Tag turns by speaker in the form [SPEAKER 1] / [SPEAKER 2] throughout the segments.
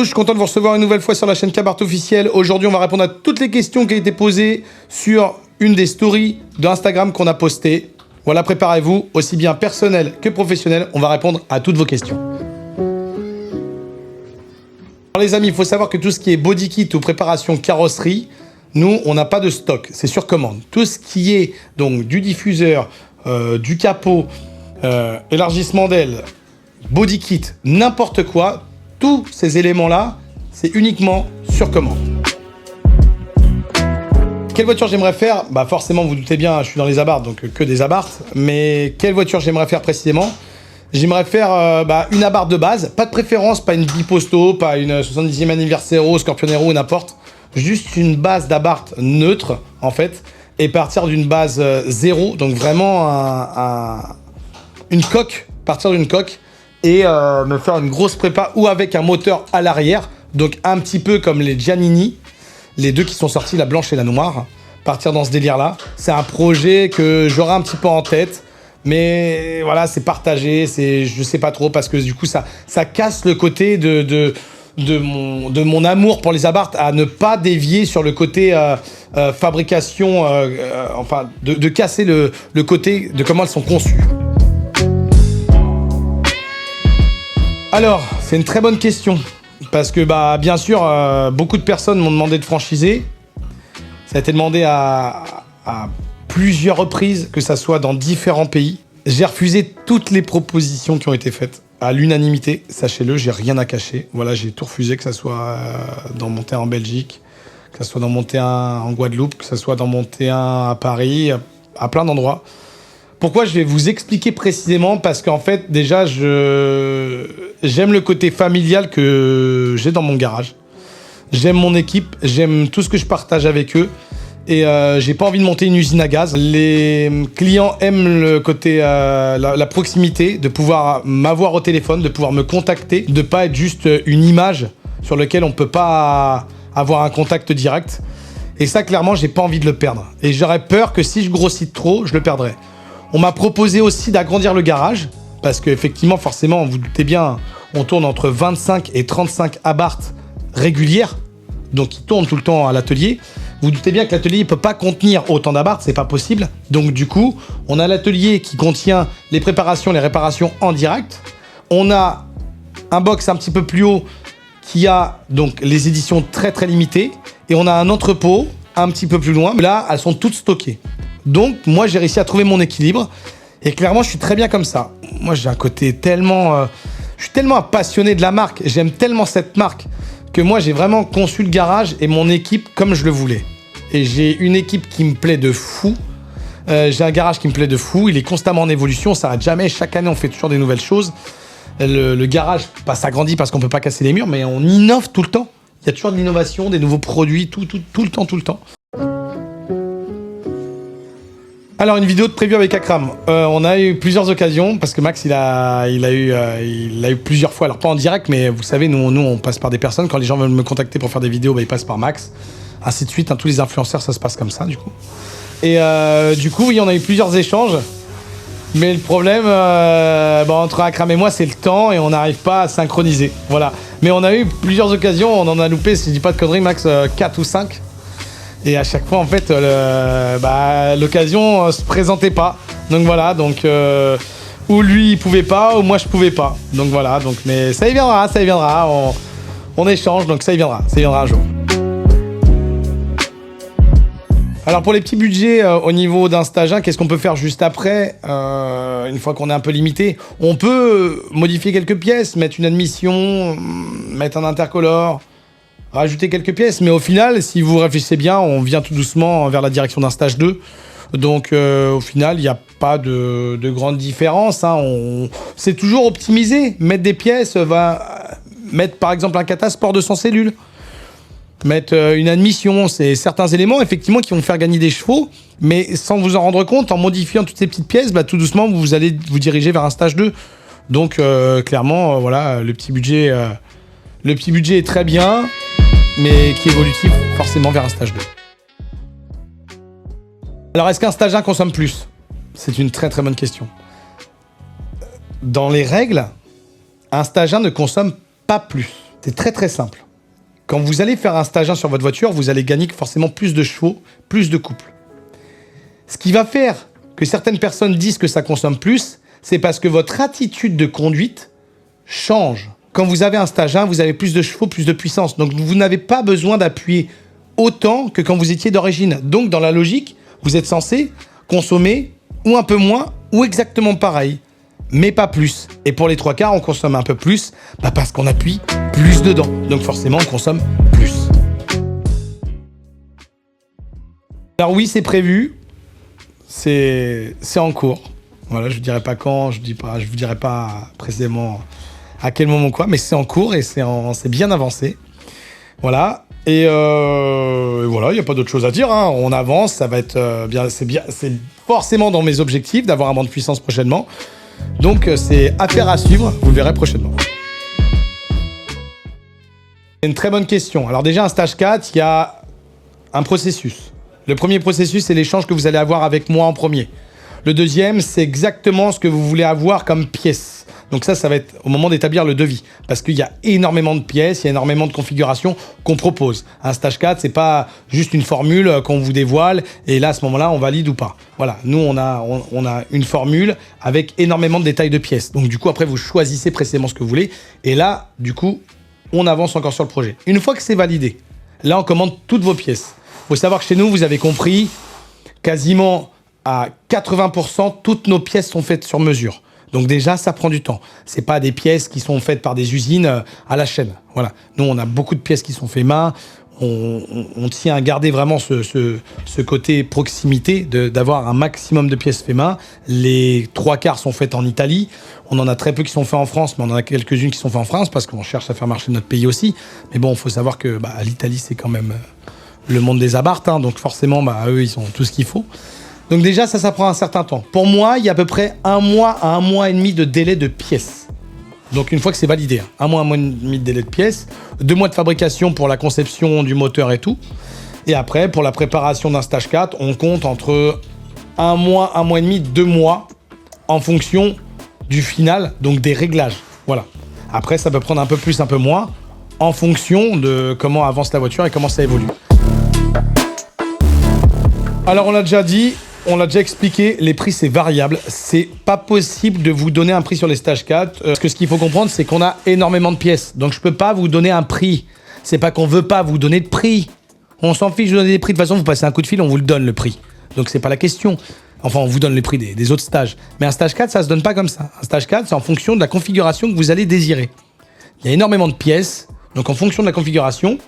[SPEAKER 1] Je suis content de vous recevoir une nouvelle fois sur la chaîne Kabarth officielle. Aujourd'hui, on va répondre à toutes les questions qui ont été posées sur une des stories d'Instagram qu'on a postées. Voilà, préparez-vous, aussi bien personnel que professionnel, on va répondre à toutes vos questions. Alors les amis, il faut savoir que tout ce qui est body kit ou préparation carrosserie, nous, on n'a pas de stock, c'est sur commande. Tout ce qui est donc du diffuseur, du capot, élargissement d'aile, body kit, n'importe quoi, tous ces éléments-là, c'est uniquement sur commande. Quelle voiture j'aimerais faire? Bah forcément, vous, vous doutez bien, je suis dans les Abarth, donc que des Abarth. Mais quelle voiture j'aimerais faire précisément? J'aimerais faire une Abarth de base, pas de préférence, pas une Biposto, pas une 70e anniversaire, Scorpionero ou n'importe. Juste une base d'Abarth neutre, en fait, et partir d'une base zéro, donc vraiment une coque, partir d'une coque, et me faire une grosse prépa ou avec un moteur à l'arrière, donc un petit peu comme les Giannini, les deux qui sont sortis, la blanche et la noire, partir dans ce délire-là. C'est un projet que j'aurai un petit peu en tête, mais voilà, c'est partagé, je sais pas trop, parce que du coup, ça casse le côté de mon amour pour les Abarth, à ne pas dévier sur le côté fabrication, de casser le côté de comment elles sont conçues. Alors, c'est une très bonne question, parce que bien sûr, beaucoup de personnes m'ont demandé de franchiser. Ça a été demandé à plusieurs reprises, que ça soit dans différents pays. J'ai refusé toutes les propositions qui ont été faites, à l'unanimité, sachez-le, j'ai rien à cacher. Voilà, j'ai tout refusé, que ça soit dans mon terrain en Belgique, que ça soit dans mon terrain en Guadeloupe, que ça soit dans mon terrain à Paris, à plein d'endroits. Pourquoi? Je vais vous expliquer précisément, parce qu'en fait, déjà, j'aime le côté familial que j'ai dans mon garage. J'aime mon équipe, j'aime tout ce que je partage avec eux. Et j'ai pas envie de monter une usine à gaz. Les clients aiment le côté, la proximité, de pouvoir m'avoir au téléphone, de pouvoir me contacter, de pas être juste une image sur laquelle on peut pas avoir un contact direct. Et ça, clairement, j'ai pas envie de le perdre. Et j'aurais peur que si je grossis trop, je le perdrais. On m'a proposé aussi d'agrandir le garage, parce qu'effectivement, forcément, vous doutez bien, on tourne entre 25 et 35 Abarth régulières, donc ils tournent tout le temps à l'atelier. Vous doutez bien que l'atelier ne peut pas contenir autant d'Abarth, c'est pas possible. Donc du coup, on a l'atelier qui contient les préparations, les réparations en direct. On a un box un petit peu plus haut qui a donc les éditions très très limitées. Et on a un entrepôt un petit peu plus loin, mais là, elles sont toutes stockées. Donc moi, j'ai réussi à trouver mon équilibre. Et clairement, je suis très bien comme ça. Moi, j'ai un côté tellement... je suis tellement un passionné de la marque. J'aime tellement cette marque que moi, j'ai vraiment conçu le garage et mon équipe comme je le voulais. Et j'ai une équipe qui me plaît de fou. J'ai un garage qui me plaît de fou. Il est constamment en évolution, ça n'arrête jamais. Chaque année, on fait toujours des nouvelles choses. Le garage s'agrandit parce qu'on ne peut pas casser les murs, mais on innove tout le temps. Il y a toujours de l'innovation, des nouveaux produits, tout le temps. Alors, une vidéo de prévue avec Akram. On a eu plusieurs occasions, parce que Max, il a eu plusieurs fois, alors pas en direct, mais vous savez, nous on passe par des personnes. Quand les gens veulent me contacter pour faire des vidéos, ils passent par Max. Ainsi de suite, tous les influenceurs, ça se passe comme ça, du coup. Et du coup, oui, on a eu plusieurs échanges. Mais le problème, entre Akram et moi, c'est le temps, et on n'arrive pas à synchroniser. Voilà. Mais on a eu plusieurs occasions, on en a loupé, si je dis pas de conneries, Max, 4 ou 5. Et à chaque fois, en fait, l'occasion se présentait pas. Donc voilà, ou lui, il pouvait pas, ou moi, je pouvais pas. Donc voilà, mais ça y viendra. On échange, donc ça y viendra un jour. Alors pour les petits budgets au niveau d'un stage 1, qu'est-ce qu'on peut faire juste après une fois qu'on est un peu limité? On peut modifier quelques pièces, mettre une admission, mettre un intercolore, rajouter quelques pièces, mais au final, si vous réfléchissez bien, on vient tout doucement vers la direction d'un stage 2. Donc au final, il n'y a pas de grande différence. C'est toujours optimiser, mettre des pièces, mettre par exemple un catasport de 100 cellules, mettre une admission, c'est certains éléments effectivement qui vont faire gagner des chevaux, mais sans vous en rendre compte, en modifiant toutes ces petites pièces, tout doucement, vous allez vous diriger vers un stage 2. Donc clairement, voilà, le petit budget est très bien, mais qui est évolutif forcément vers un stage 2. Alors, est-ce qu'un stage 1 consomme plus? C'est une très très bonne question. Dans les règles, un stage 1 ne consomme pas plus. C'est très très simple. Quand vous allez faire un stage 1 sur votre voiture, vous allez gagner forcément plus de chevaux, plus de couple. Ce qui va faire que certaines personnes disent que ça consomme plus, c'est parce que votre attitude de conduite change. Quand vous avez un stage 1, vous avez plus de chevaux, plus de puissance. Donc vous n'avez pas besoin d'appuyer autant que quand vous étiez d'origine. Donc dans la logique, vous êtes censé consommer ou un peu moins ou exactement pareil, mais pas plus. Et pour les 3/4, on consomme un peu plus parce qu'on appuie plus dedans. Donc forcément, on consomme plus. Alors oui, c'est prévu. C'est en cours. Voilà, je ne dirai pas quand, je vous dirai pas précisément à quel moment quoi, mais c'est en cours et c'est bien avancé. Voilà. Et voilà, il n'y a pas d'autre chose à dire. Hein. On avance, ça va être bien. C'est forcément dans mes objectifs d'avoir un banc de puissance prochainement. Donc c'est affaire à suivre, vous le verrez prochainement. C'est une très bonne question. Alors déjà, un stage 4, il y a un processus. Le premier processus, c'est l'échange que vous allez avoir avec moi en premier. Le deuxième, c'est exactement ce que vous voulez avoir comme pièce. Donc ça va être au moment d'établir le devis. Parce qu'il y a énormément de pièces, il y a énormément de configurations qu'on propose. Un stage 4, c'est pas juste une formule qu'on vous dévoile et là, à ce moment-là, on valide ou pas. Voilà, nous, on a une formule avec énormément de détails de pièces. Donc du coup, après, vous choisissez précisément ce que vous voulez. Et là, du coup, on avance encore sur le projet. Une fois que c'est validé, là, on commande toutes vos pièces. Il faut savoir que chez nous, vous avez compris, quasiment à 80%, toutes nos pièces sont faites sur mesure. Donc déjà, ça prend du temps. C'est pas des pièces qui sont faites par des usines à la chaîne. Voilà. Nous, on a beaucoup de pièces qui sont faites main. On tient à garder vraiment ce côté proximité, d'avoir un maximum de pièces faites main. Les 3/4 sont faites en Italie. On en a très peu qui sont faits en France, mais on en a quelques-unes qui sont faites en France parce qu'on cherche à faire marcher notre pays aussi. Mais bon, il faut savoir que l'Italie, c'est quand même le monde des abarth. Hein, donc forcément, eux, ils ont tout ce qu'il faut. Donc déjà, ça prend un certain temps. Pour moi, il y a à peu près 1 mois à 1 mois et demi de délai de pièces. Donc une fois que c'est validé, 1 mois et demi de délai de pièces, 2 mois de fabrication pour la conception du moteur et tout. Et après, pour la préparation d'un stage 4, on compte entre 1 mois et demi, 2 mois en fonction du final, donc des réglages. Voilà. Après, ça peut prendre un peu plus, un peu moins, en fonction de comment avance la voiture et comment ça évolue. Alors on l'a déjà dit, on l'a déjà expliqué, les prix c'est variable. C'est pas possible de vous donner un prix sur les stages 4. Parce que ce qu'il faut comprendre, c'est qu'on a énormément de pièces. Donc je peux pas vous donner un prix. C'est pas qu'on veut pas vous donner de prix. On s'en fiche de donner des prix. De toute façon, vous passez un coup de fil, on vous le donne le prix. Donc c'est pas la question. Enfin, on vous donne les prix des autres stages. Mais un stage 4, ça se donne pas comme ça. Un stage 4, c'est en fonction de la configuration que vous allez désirer. Il y a énormément de pièces. Donc en fonction de la configuration,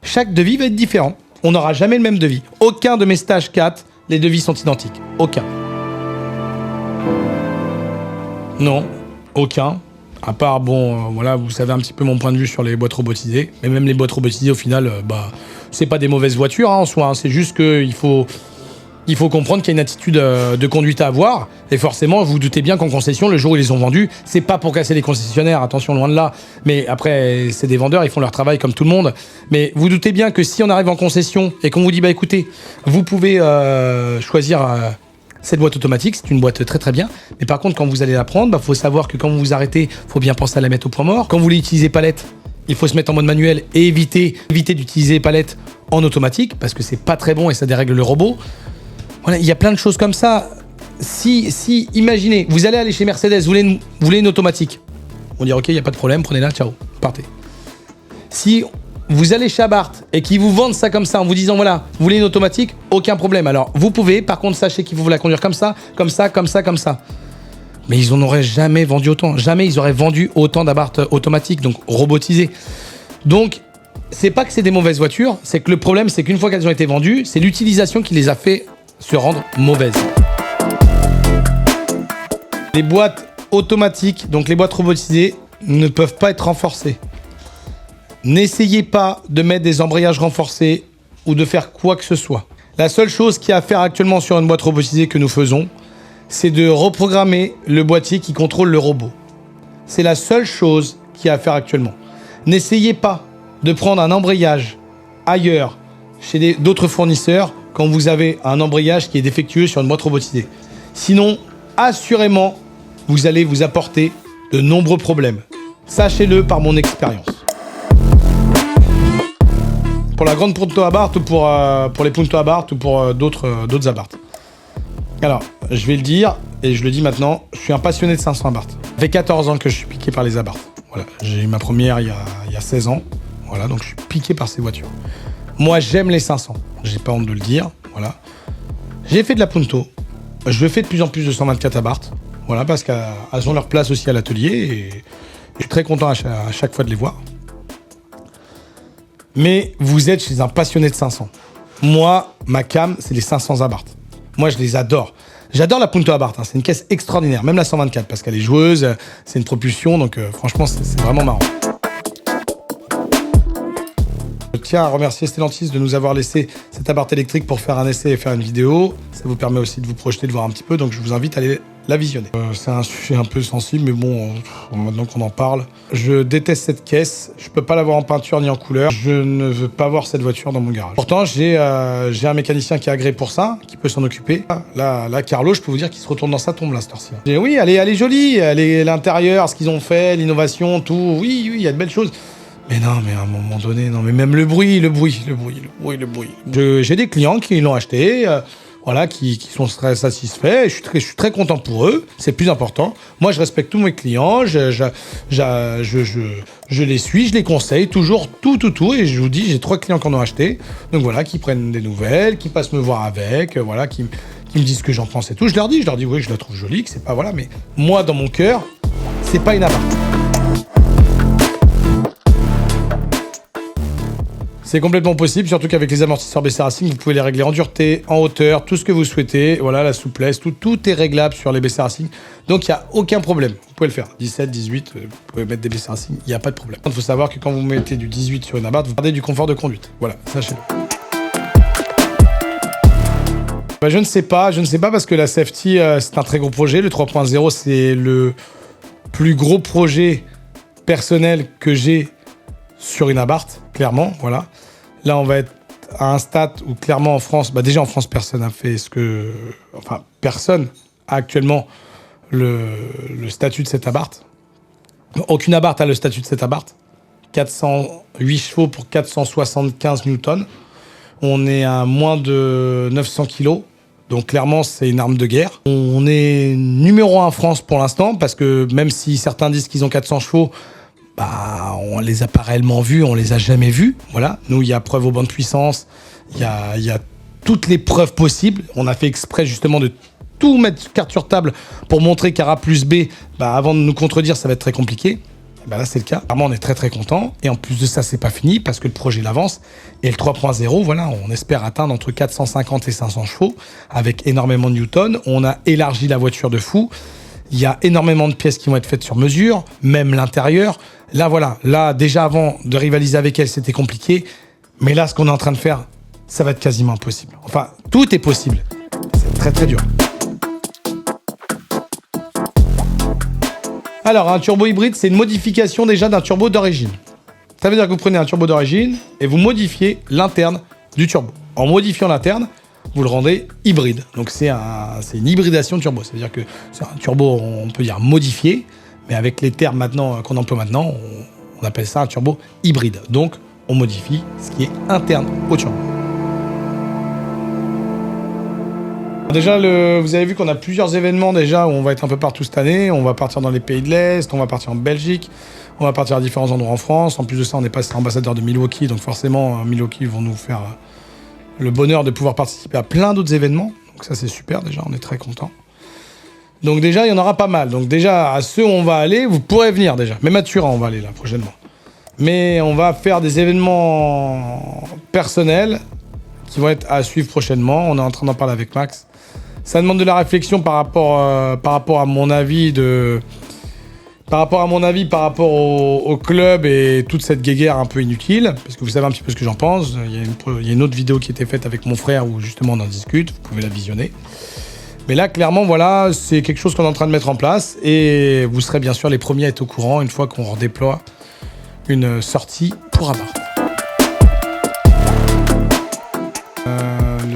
[SPEAKER 1] chaque devis va être différent. On n'aura jamais le même devis. Aucun de mes stages 4, les devis sont identiques. Aucun. Non, aucun. À part, voilà, vous savez un petit peu mon point de vue sur les boîtes robotisées. Mais même les boîtes robotisées, au final, c'est pas des mauvaises voitures en soi. Hein. C'est juste qu'il faut comprendre qu'il y a une attitude de conduite à avoir. Et forcément, vous vous doutez bien qu'en concession, le jour où ils les ont vendus, c'est pas pour casser les concessionnaires, attention, loin de là. Mais après, c'est des vendeurs, ils font leur travail comme tout le monde. Mais vous doutez bien que si on arrive en concession et qu'on vous dit, écoutez, vous pouvez choisir cette boîte automatique, c'est une boîte très très bien. Mais par contre, quand vous allez la prendre, faut savoir que quand vous vous arrêtez, faut bien penser à la mettre au point mort. Quand vous voulez utiliser palette, il faut se mettre en mode manuel et éviter d'utiliser palette en automatique parce que c'est pas très bon et ça dérègle le robot. Voilà, il y a plein de choses comme ça. Si imaginez, vous allez aller chez Mercedes, vous voulez une automatique. On dit ok, il n'y a pas de problème, prenez-la, ciao, partez. Si vous allez chez Abarth et qu'ils vous vendent ça comme ça en vous disant voilà, vous voulez une automatique, aucun problème. Alors vous pouvez, par contre, sachez qu'il faut vous la conduire comme ça, comme ça, comme ça, comme ça. Mais ils n'en auraient jamais vendu autant. Jamais ils auraient vendu autant d'Abarth automatiques, donc robotisés. Donc, c'est pas que c'est des mauvaises voitures, c'est que le problème, c'est qu'une fois qu'elles ont été vendues, c'est l'utilisation qui les a fait se rendre mauvaises. Les boîtes automatiques, donc les boîtes robotisées, ne peuvent pas être renforcées. N'essayez pas de mettre des embrayages renforcés ou de faire quoi que ce soit. La seule chose qu'il y a à faire actuellement sur une boîte robotisée que nous faisons, c'est de reprogrammer le boîtier qui contrôle le robot. C'est la seule chose qu'il y a à faire actuellement. N'essayez pas de prendre un embrayage ailleurs, chez d'autres fournisseurs, quand vous avez un embrayage qui est défectueux sur une boîte robotisée. Sinon, assurément, vous allez vous apporter de nombreux problèmes. Sachez-le par mon expérience. Pour la grande Punto Abarth ou pour les Punto Abarth ou pour d'autres Abarth. Alors, je vais le dire, et je le dis maintenant, je suis un passionné de 500 Abarth. Ça fait 14 ans que je suis piqué par les Abarth. Voilà, j'ai eu ma première il y a 16 ans. Voilà, donc je suis piqué par ces voitures. Moi, j'aime les 500. J'ai pas honte de le dire. Voilà. J'ai fait de la Punto. Je fais de plus en plus de 124 Abarth. Voilà, parce qu'elles ont leur place aussi à l'atelier. Et je suis très content à chaque fois de les voir. Mais vous êtes chez un passionné de 500. Moi, ma cam, c'est les 500 Abarth. Moi, je les adore. J'adore la Punto Abarth. Hein. C'est une caisse extraordinaire. Même la 124, parce qu'elle est joueuse. C'est une propulsion. Donc, franchement, c'est vraiment marrant. Je tiens à remercier Stellantis de nous avoir laissé cet Abarth électrique pour faire un essai et faire une vidéo. Ça vous permet aussi de vous projeter, de voir un petit peu. Donc, je vous invite à aller la visionner. C'est un sujet un peu sensible, mais bon, maintenant qu'on en parle. Je déteste cette caisse. Je peux pas l'avoir en peinture ni en couleur. Je ne veux pas voir cette voiture dans mon garage. Pourtant, j'ai un mécanicien qui est agréé pour ça, qui peut s'en occuper. Là, Carlo, je peux vous dire qu'il se retourne dans sa tombe, là, cette heure-ci. Oui, elle est jolie. L'intérieur, ce qu'ils ont fait, l'innovation, tout. Oui, il y a de belles choses. Mais non, mais à un moment donné, non, mais même le bruit. J'ai des clients qui l'ont acheté. Voilà, qui sont très satisfaits. Je suis très content pour eux. C'est le plus important. Moi, je respecte tous mes clients. Je les suis, je les conseille toujours tout. Et je vous dis, j'ai 3 clients qui en ont acheté. Donc voilà, qui prennent des nouvelles, qui passent me voir avec, voilà, qui me disent ce que j'en pense et tout. Je leur dis, oui, je la trouve jolie, que c'est pas voilà. Mais moi, dans mon cœur, c'est pas une Abarth. C'est complètement possible, surtout qu'avec les amortisseurs BC Racing, vous pouvez les régler en dureté, en hauteur, tout ce que vous souhaitez. Voilà, la souplesse, tout est réglable sur les BC Racing. Donc, il n'y a aucun problème. Vous pouvez le faire. 17, 18, vous pouvez mettre des BC Racing, il n'y a pas de problème. Il faut savoir que quand vous mettez du 18 sur une Abarth, vous perdez du confort de conduite. Voilà, sachez-le. Je ne sais pas parce que la safety, c'est un très gros projet. Le 3.0, c'est le plus gros projet personnel que j'ai sur une Abarth, clairement, voilà. Là, on va être à un stade où, clairement, en France, déjà en France, personne n'a fait personne a actuellement le statut de cette Abarth. Aucune Abarth a le statut de cette Abarth. 408 chevaux pour 475 newtons. On est à moins de 900 kilos. Donc, clairement, c'est une arme de guerre. On est numéro 1 en France pour l'instant, parce que même si certains disent qu'ils ont 400 chevaux, on les a pas réellement vus, on les a jamais vus. Voilà. Nous, il y a preuve aux bandes de puissance, il y a toutes les preuves possibles. On a fait exprès justement de tout mettre carte sur table pour montrer qu'A plus B, avant de nous contredire, ça va être très compliqué. Là, c'est le cas. Vraiment, on est très très content. Et en plus de ça, c'est pas fini parce que le projet l'avance. Et le 3.0, voilà, on espère atteindre entre 450 et 500 chevaux avec énormément de newtons. On a élargi la voiture de fou. Il y a énormément de pièces qui vont être faites sur mesure, même l'intérieur. Là, voilà. Là, déjà avant de rivaliser avec elle, c'était compliqué. Mais là, ce qu'on est en train de faire, ça va être quasiment impossible. Enfin, tout est possible. C'est très, très dur. Alors, un turbo hybride, c'est une modification déjà d'un turbo d'origine. Ça veut dire que vous prenez un turbo d'origine et vous modifiez l'interne du turbo. En modifiant l'interne, vous le rendez hybride. Donc c'est une hybridation de turbo. Ça veut dire que c'est un turbo, on peut dire modifié, mais avec les termes maintenant qu'on emploie maintenant, on appelle ça un turbo hybride. Donc on modifie ce qui est interne au turbo. Déjà, vous avez vu qu'on a plusieurs événements déjà où on va être un peu partout cette année. On va partir dans les pays de l'Est, on va partir en Belgique, on va partir à différents endroits en France. En plus de ça, on est passé ambassadeur de Milwaukee, donc forcément, Milwaukee vont nous faire le bonheur de pouvoir participer à plein d'autres événements. Donc ça, c'est super déjà, on est très contents. Donc déjà, il y en aura pas mal. Donc déjà, à ceux où on va aller, vous pourrez venir déjà. Même à Turin, on va aller là prochainement. Mais on va faire des événements personnels qui vont être à suivre prochainement. On est en train d'en parler avec Max. Ça demande de la réflexion par rapport à mon avis par rapport au club et toute cette guéguerre un peu inutile, parce que vous savez un petit peu ce que j'en pense. Il y a une autre vidéo qui était faite avec mon frère où justement on en discute, vous pouvez la visionner. Mais là, clairement, voilà, c'est quelque chose qu'on est en train de mettre en place et vous serez bien sûr les premiers à être au courant une fois qu'on redéploie une sortie pour Abarth.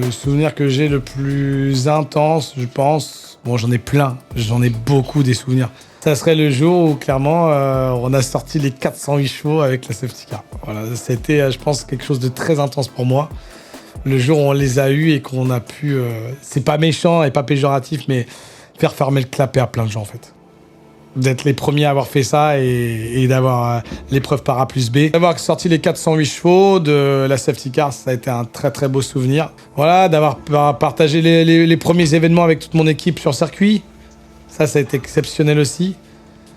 [SPEAKER 1] Le souvenir que j'ai le plus intense, je pense, Bon, j'en ai plein, j'en ai beaucoup des souvenirs. Ça serait le jour où, clairement, on a sorti les 408 chevaux avec la safety car. Voilà, c'était, je pense, quelque chose de très intense pour moi. Le jour où on les a eus et qu'on a pu... c'est pas méchant et pas péjoratif, mais faire fermer le clapet à plein de gens, en fait. D'être les premiers à avoir fait ça et d'avoir l'épreuve par A plus B. D'avoir sorti les 408 chevaux de la safety car, ça a été un très très beau souvenir. Voilà, d'avoir partagé les premiers événements avec toute mon équipe sur circuit. Ça a été exceptionnel aussi.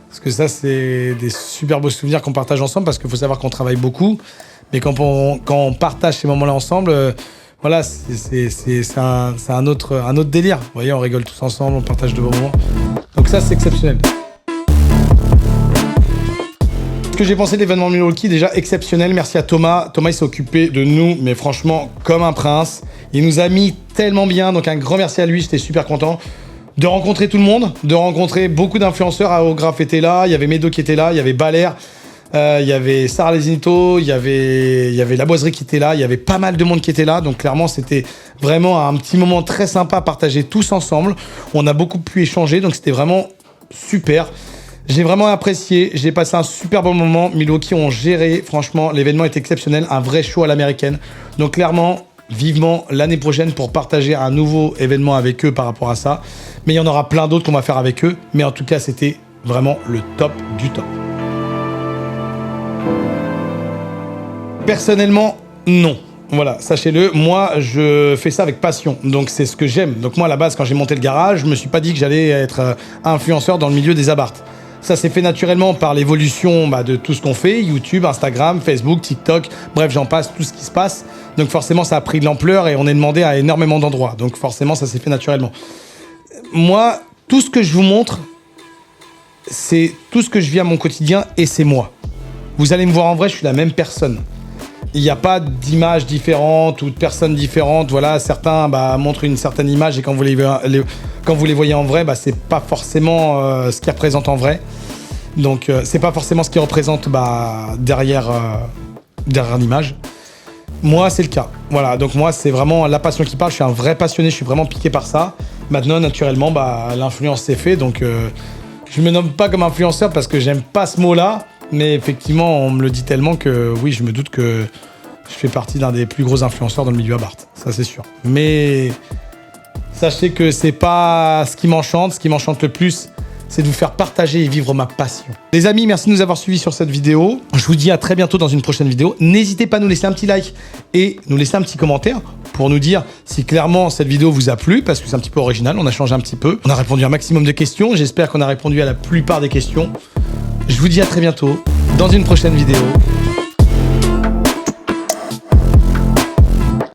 [SPEAKER 1] Parce que ça, c'est des super beaux souvenirs qu'on partage ensemble, parce qu'il faut savoir qu'on travaille beaucoup. Mais quand on partage ces moments-là ensemble, voilà, c'est un autre délire. Vous voyez, on rigole tous ensemble, on partage de beaux moments. Donc ça, c'est exceptionnel. Ce que j'ai pensé de l'événement Milwaukee, déjà exceptionnel. Merci à Thomas. Thomas, il s'est occupé de nous, mais franchement, comme un prince. Il nous a mis tellement bien. Donc un grand merci à lui, j'étais super content de rencontrer tout le monde, de rencontrer beaucoup d'influenceurs. Aerograph était là, il y avait Medo qui était là, il y avait Baler, il y avait Sarah Lesinito, il y avait La Boiserie qui était là, il y avait pas mal de monde qui était là. Donc clairement, c'était vraiment un petit moment très sympa à partager tous ensemble. On a beaucoup pu échanger, donc c'était vraiment super. J'ai vraiment apprécié, j'ai passé un super bon moment. Milwaukee ont géré, franchement, l'événement est exceptionnel, un vrai show à l'américaine. Donc clairement, vivement l'année prochaine pour partager un nouveau événement avec eux par rapport à ça. Mais il y en aura plein d'autres qu'on va faire avec eux. Mais en tout cas, c'était vraiment le top du top. Personnellement, non. Voilà, sachez-le, moi, je fais ça avec passion. Donc, c'est ce que j'aime. Donc, moi, à la base, quand j'ai monté le garage, je me suis pas dit que j'allais être influenceur dans le milieu des abarths. Ça s'est fait naturellement par l'évolution de tout ce qu'on fait, YouTube, Instagram, Facebook, TikTok, bref, j'en passe, tout ce qui se passe. Donc forcément, ça a pris de l'ampleur et on est demandé à énormément d'endroits. Donc forcément, ça s'est fait naturellement. Moi, tout ce que je vous montre, c'est tout ce que je vis à mon quotidien et c'est moi. Vous allez me voir en vrai, je suis la même personne. Il n'y a pas d'images différentes ou de personnes différentes. Voilà, certains montrent une certaine image et quand vous les voyez en vrai, c'est pas forcément ce qu'ils représentent en vrai. Donc, c'est pas forcément ce qu'ils représentent derrière l'image. Moi, c'est le cas. Voilà, donc moi, c'est vraiment la passion qui parle. Je suis un vrai passionné, je suis vraiment piqué par ça. Maintenant, naturellement, l'influence s'est fait. Donc, je me nomme pas comme influenceur parce que j'aime pas ce mot-là. Mais effectivement, on me le dit tellement que oui, je me doute que je fais partie d'un des plus gros influenceurs dans le milieu abarth. Ça, c'est sûr. Mais sachez que c'est pas ce qui m'enchante. Ce qui m'enchante le plus, c'est de vous faire partager et vivre ma passion. Les amis, merci de nous avoir suivis sur cette vidéo. Je vous dis à très bientôt dans une prochaine vidéo. N'hésitez pas à nous laisser un petit like et nous laisser un petit commentaire pour nous dire si clairement cette vidéo vous a plu, parce que c'est un petit peu original, on a changé un petit peu. On a répondu à un maximum de questions. J'espère qu'on a répondu à la plupart des questions. Je vous dis à très bientôt dans une prochaine vidéo.